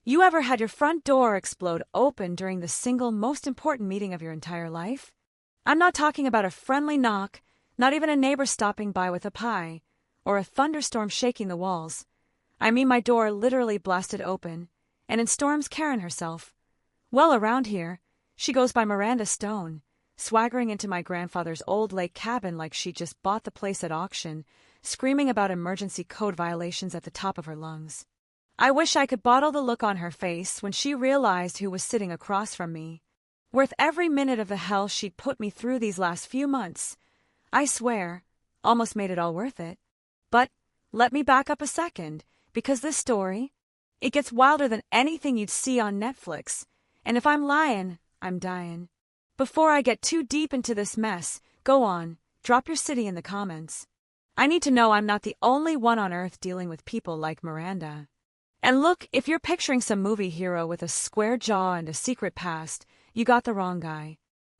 You ever had your front door explode open during the single most important meeting of your entire life? I'm not talking about a friendly knock, not even a neighbor stopping by with a pie, or a thunderstorm shaking the walls. I mean my door literally blasted open, and in storms Karen herself. Well, around here, she goes by Miranda Stone, swaggering into my grandfather's old lake cabin like she just bought the place at auction, screaming about emergency code violations at the top of her lungs. I wish I could bottle the look on her face when she realized who was sitting across from me. Worth every minute of the hell she'd put me through these last few months. I swear, almost made it all worth it. But let me back up a second, because this story, it gets wilder than anything you'd see on Netflix. And if I'm lying, I'm dying. Before I get too deep into this mess, go on, drop your city in the comments. I need to know I'm not the only one on earth dealing with people like Miranda. And look, if you're picturing some movie hero with a square jaw and a secret past, you got the wrong guy.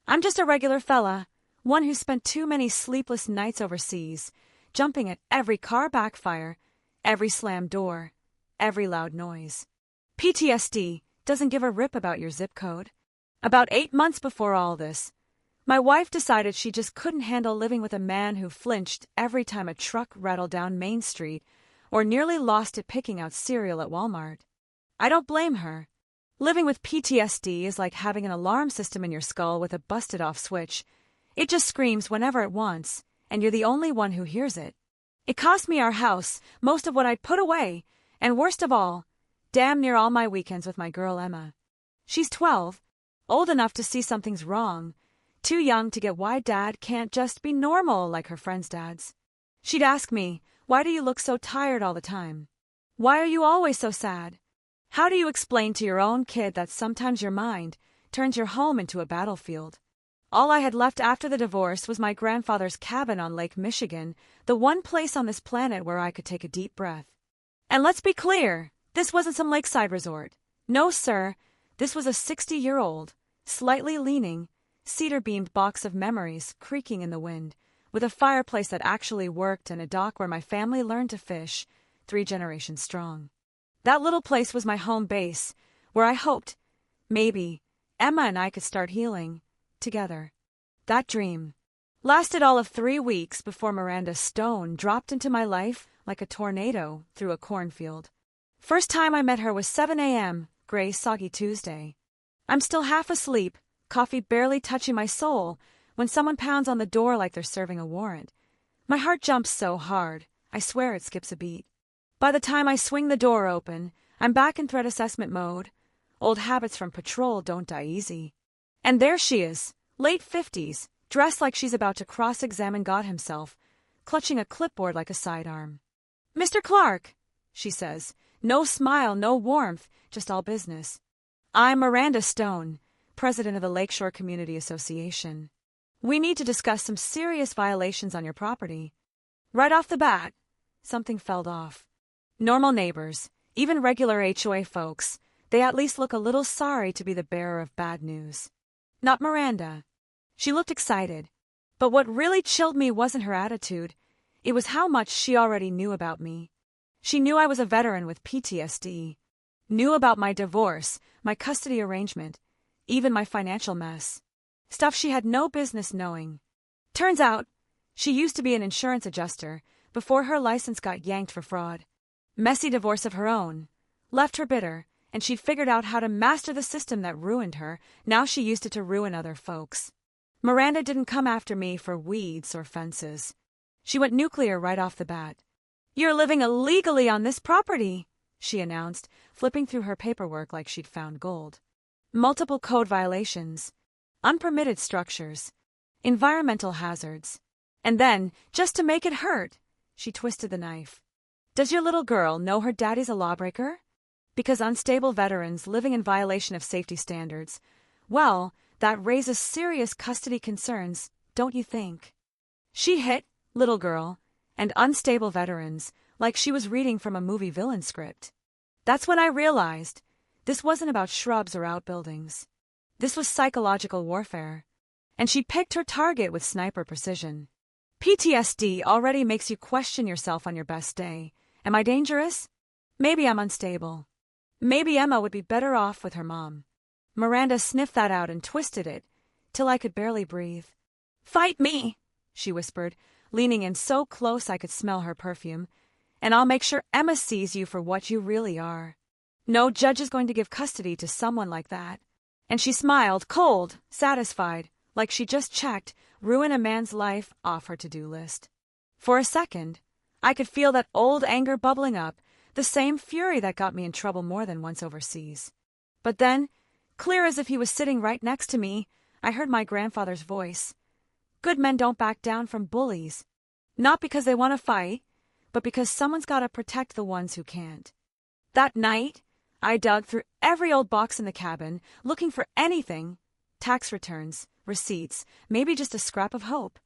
I'm just a regular fella, one who spent too many sleepless nights overseas, jumping at every car backfire, every slammed door, every loud noise. PTSD doesn't give a rip about your zip code. About 8 months before all this, my wife decided she just couldn't handle living with a man who flinched every time a truck rattled down Main Street or nearly lost it picking out cereal at Walmart. I don't blame her. Living with PTSD is like having an alarm system in your skull with a busted-off switch. It just screams whenever it wants, and you're the only one who hears it. It cost me our house, most of what I'd put away, and worst of all, damn near all my weekends with my girl Emma. She's 12, old enough to see something's wrong, too young to get why dad can't just be normal like her friends' dads. She'd ask me, "Why do you look so tired all the time? Why are you always so sad?" How do you explain to your own kid that sometimes your mind turns your home into a battlefield? All I had left after the divorce was my grandfather's cabin on Lake Michigan, the one place on this planet where I could take a deep breath. And let's be clear, this wasn't some lakeside resort. No, sir, this was a 60-year-old, slightly leaning, cedar-beamed box of memories creaking in the wind, with a fireplace that actually worked and a dock where my family learned to fish, 3 generations strong. That little place was my home base, where I hoped, maybe, Emma and I could start healing, together. That dream lasted all of 3 weeks before Miranda Stone dropped into my life like a tornado through a cornfield. First time I met her was 7 a.m., gray, soggy Tuesday. I'm still half asleep, coffee barely touching my soul, when someone pounds on the door like they're serving a warrant. My heart jumps so hard, I swear it skips a beat. By the time I swing the door open, I'm back in threat assessment mode. Old habits from patrol don't die easy. And there she is, late 50s, dressed like she's about to cross-examine God himself, clutching a clipboard like a sidearm. "Mr. Clark," she says, no smile, no warmth, just all business. "I'm Miranda Stone, president of the Lakeshore Community Association. We need to discuss some serious violations on your property." Right off the bat, something fell off. Normal neighbors, even regular HOA folks, they at least look a little sorry to be the bearer of bad news. Not Miranda. She looked excited. But what really chilled me wasn't her attitude. It was how much she already knew about me. She knew I was a veteran with PTSD. Knew about my divorce, my custody arrangement, even my financial mess. Stuff she had no business knowing. Turns out, she used to be an insurance adjuster before her license got yanked for fraud. Messy divorce of her own. Left her bitter, and she'd figured out how to master the system that ruined her. Now she used it to ruin other folks. Miranda didn't come after me for weeds or fences. She went nuclear right off the bat. "You're living illegally on this property," she announced, flipping through her paperwork like she'd found gold. Multiple code violations, unpermitted structures, environmental hazards. And then, just to make it hurt, she twisted the knife. "Does your little girl know her daddy's a lawbreaker? Because unstable veterans living in violation of safety standards, well, that raises serious custody concerns, don't you think?" She hit little girl and unstable veterans like she was reading from a movie villain script. That's when I realized this wasn't about shrubs or outbuildings. This was psychological warfare. And she picked her target with sniper precision. PTSD already makes you question yourself on your best day. Am I dangerous? Maybe I'm unstable. Maybe Emma would be better off with her mom. Miranda sniffed that out and twisted it, till I could barely breathe. "Fight me," she whispered, leaning in so close I could smell her perfume, "and I'll make sure Emma sees you for what you really are. No judge is going to give custody to someone like that." And she smiled, cold, satisfied, like she just checked ruin a man's life off her to-do list. For a second, I could feel that old anger bubbling up, the same fury that got me in trouble more than once overseas. But then, clear as if he was sitting right next to me, I heard my grandfather's voice. Good men don't back down from bullies. Not because they want to fight, but because someone's got to protect the ones who can't. That night, I dug through every old box in the cabin, looking for anything. Tax returns, receipts, maybe just a scrap of hope.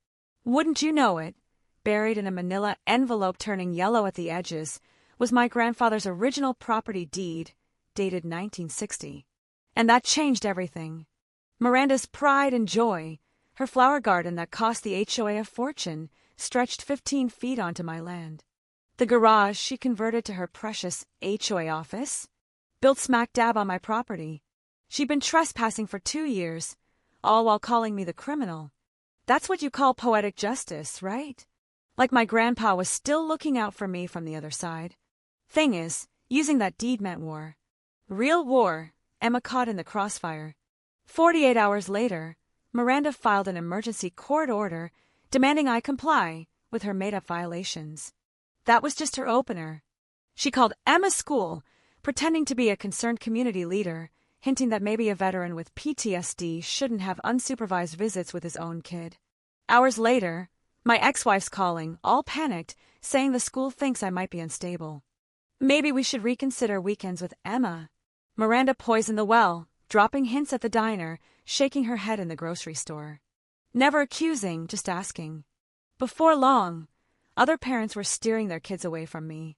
Wouldn't you know it, buried in a manila envelope turning yellow at the edges, was my grandfather's original property deed, dated 1960. And that changed everything. Miranda's pride and joy, her flower garden that cost the HOA a fortune, stretched 15 feet onto my land. The garage she converted to her precious HOA office, built smack dab on my property. She'd been trespassing for 2 years, all while calling me the criminal. That's what you call poetic justice, right? Like my grandpa was still looking out for me from the other side. Thing is, using that deed meant war. Real war, Emma caught in the crossfire. 48 hours later, Miranda filed an emergency court order demanding I comply with her made-up violations. That was just her opener. She called Emma's school, pretending to be a concerned community leader, hinting that maybe a veteran with PTSD shouldn't have unsupervised visits with his own kid. Hours later, my ex-wife's calling, all panicked, saying the school thinks I might be unstable. Maybe we should reconsider weekends with Emma. Miranda poisoned the well, dropping hints at the diner, shaking her head in the grocery store. Never accusing, just asking. Before long, other parents were steering their kids away from me.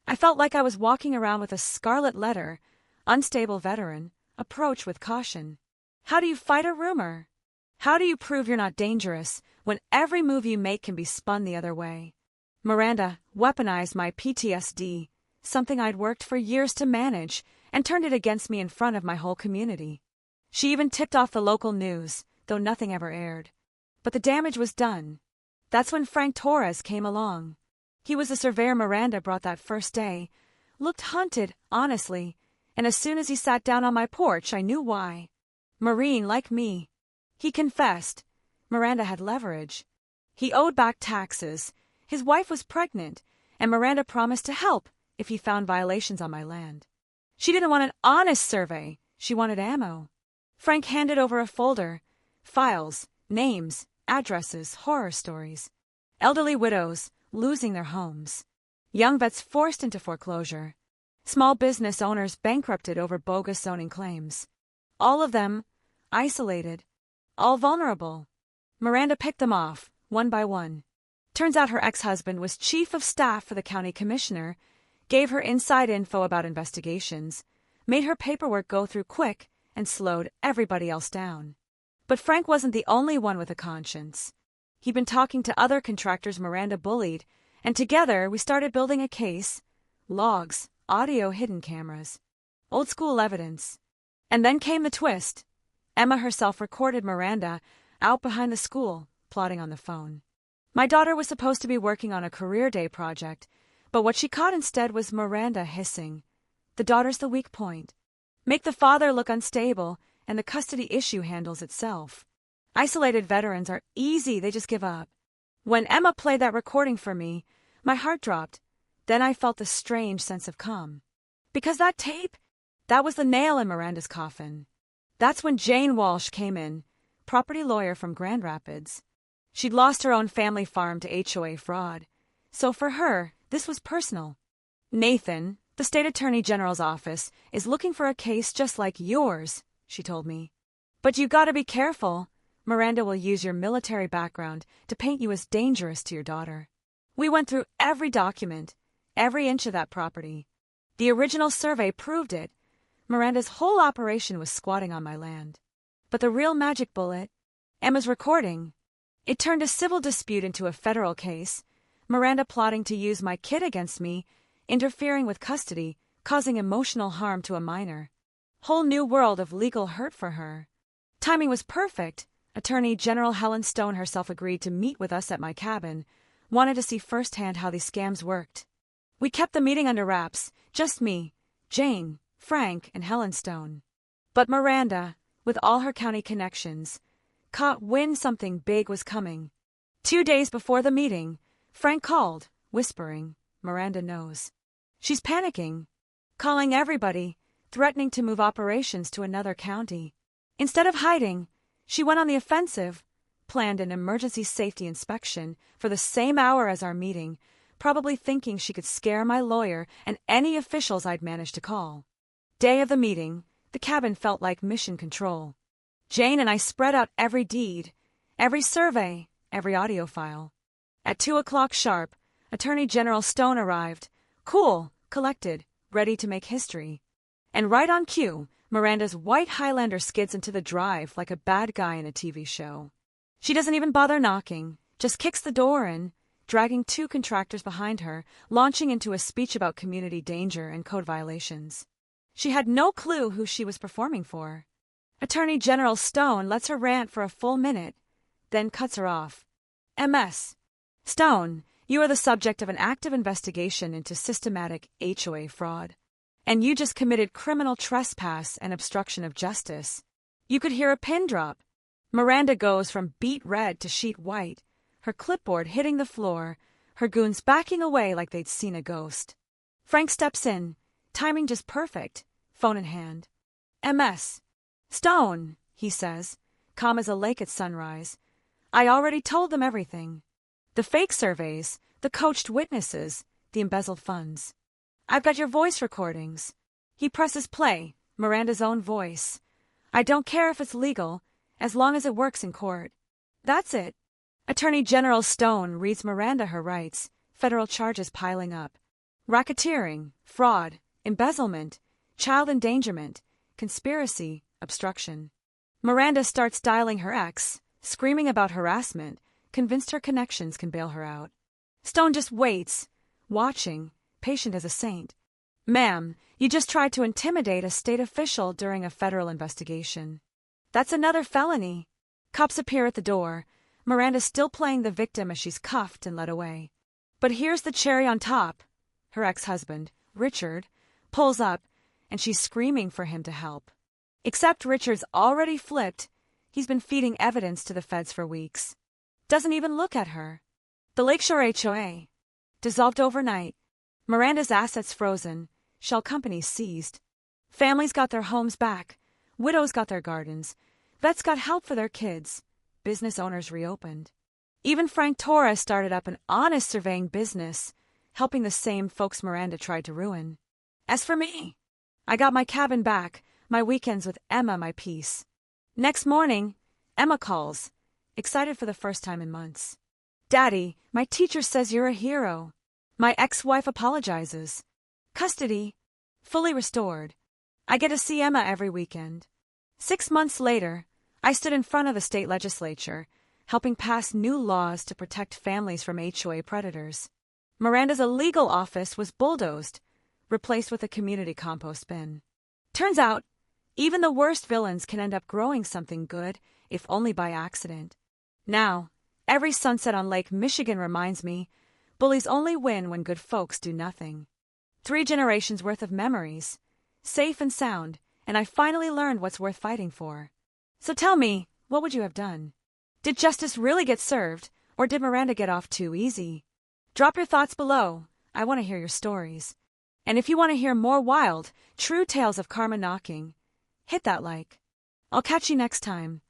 I felt like I was walking around with a scarlet letter, unstable veteran, approach with caution. How do you fight a rumor? How do you prove you're not dangerous when every move you make can be spun the other way? Miranda weaponized my PTSD, something I'd worked for years to manage, and turned it against me in front of my whole community. She even tipped off the local news, though nothing ever aired. But the damage was done. That's when Frank Torres came along. He was the surveyor Miranda brought that first day, looked hunted, honestly, and as soon as he sat down on my porch, I knew why. Marine, like me. He confessed. Miranda had leverage. He owed back taxes, his wife was pregnant, and Miranda promised to help if he found violations on my land. She didn't want an honest survey, she wanted ammo. Frank handed over a folder, files, names, addresses, horror stories. Elderly widows losing their homes. Young vets forced into foreclosure. Small business owners bankrupted over bogus zoning claims. All of them isolated, all vulnerable. Miranda picked them off, one by one. Turns out her ex-husband was chief of staff for the county commissioner, gave her inside info about investigations, made her paperwork go through quick, and slowed everybody else down. But Frank wasn't the only one with a conscience. He'd been talking to other contractors Miranda bullied, and together we started building a case, logs, audio hidden cameras, old school evidence. And then came the twist. Emma herself recorded Miranda out behind the school, plotting on the phone. My daughter was supposed to be working on a career day project, but what she caught instead was Miranda hissing. The daughter's the weak point. Make the father look unstable, and the custody issue handles itself. Isolated veterans are easy, they just give up. When Emma played that recording for me, my heart dropped. Then I felt the strange sense of calm. Because that tape, that was the nail in Miranda's coffin. That's when Jane Walsh came in, property lawyer from Grand Rapids. She'd lost her own family farm to HOA fraud. So for her, this was personal. Nathan, the state attorney general's office, is looking for a case just like yours, she told me. But you gotta be careful. Miranda will use your military background to paint you as dangerous to your daughter. We went through every document, every inch of that property. The original survey proved it. Miranda's whole operation was squatting on my land. But the real magic bullet, Emma's recording, it turned a civil dispute into a federal case, Miranda plotting to use my kid against me, interfering with custody, causing emotional harm to a minor. Whole new world of legal hurt for her. Timing was perfect. Attorney General Helen Stone herself agreed to meet with us at my cabin, wanted to see firsthand how these scams worked. We kept the meeting under wraps, just me, Jane, Frank, and Helen Stone. But Miranda, with all her county connections, caught wind something big was coming. 2 days before the meeting, Frank called, whispering, "Miranda knows." She's panicking, calling everybody, threatening to move operations to another county. Instead of hiding, she went on the offensive, planned an emergency safety inspection for the same hour as our meeting, probably thinking she could scare my lawyer and any officials I'd managed to call. Day of the meeting, the cabin felt like mission control. Jane and I spread out every deed, every survey, every audio file. At 2 o'clock sharp, Attorney General Stone arrived, cool, collected, ready to make history. And right on cue, Miranda's white Highlander skids into the drive like a bad guy in a TV show. She doesn't even bother knocking, just kicks the door in, dragging 2 contractors behind her, launching into a speech about community danger and code violations. She had no clue who she was performing for. Attorney General Stone lets her rant for a full minute, then cuts her off. MS. Stone, you are the subject of an active investigation into systematic HOA fraud. And you just committed criminal trespass and obstruction of justice. You could hear a pin drop. Miranda goes from beet red to sheet white, her clipboard hitting the floor, her goons backing away like they'd seen a ghost. Frank steps in, timing just perfect, phone in hand. MS. Stone, he says, calm as a lake at sunrise. I already told them everything. The fake surveys, the coached witnesses, the embezzled funds. I've got your voice recordings. He presses play, Miranda's own voice. I don't care if it's legal, as long as it works in court. That's it. Attorney General Stone reads Miranda her rights, federal charges piling up. Racketeering, fraud, embezzlement, child endangerment, conspiracy, obstruction. Miranda starts dialing her ex, screaming about harassment, convinced her connections can bail her out. Stone just waits, watching, patient as a saint. Ma'am, you just tried to intimidate a state official during a federal investigation. That's another felony. Cops appear at the door, Miranda still playing the victim as she's cuffed and led away. But here's the cherry on top. Her ex-husband, Richard, pulls up, and she's screaming for him to help. Except Richard's already flipped. He's been feeding evidence to the feds for weeks. Doesn't even look at her. The Lakeshore HOA. Dissolved overnight. Miranda's assets frozen. Shell companies seized. Families got their homes back. Widows got their gardens. Vets got help for their kids. Business owners reopened. Even Frank Torres started up an honest surveying business, helping the same folks Miranda tried to ruin. As for me, I got my cabin back, my weekends with Emma my peace. Next morning, Emma calls, excited for the first time in months. Daddy, my teacher says you're a hero. My ex-wife apologizes. Custody, fully restored. I get to see Emma every weekend. 6 months later, I stood in front of the state legislature, helping pass new laws to protect families from HOA predators. Miranda's illegal office was bulldozed, replaced with a community compost bin. Turns out, even the worst villains can end up growing something good, if only by accident. Now, every sunset on Lake Michigan reminds me, bullies only win when good folks do nothing. 3 generations worth of memories, safe and sound, and I finally learned what's worth fighting for. So tell me, what would you have done? Did justice really get served, or did Miranda get off too easy? Drop your thoughts below. I want to hear your stories. And if you want to hear more wild, true tales of karma knocking, hit that like. I'll catch you next time.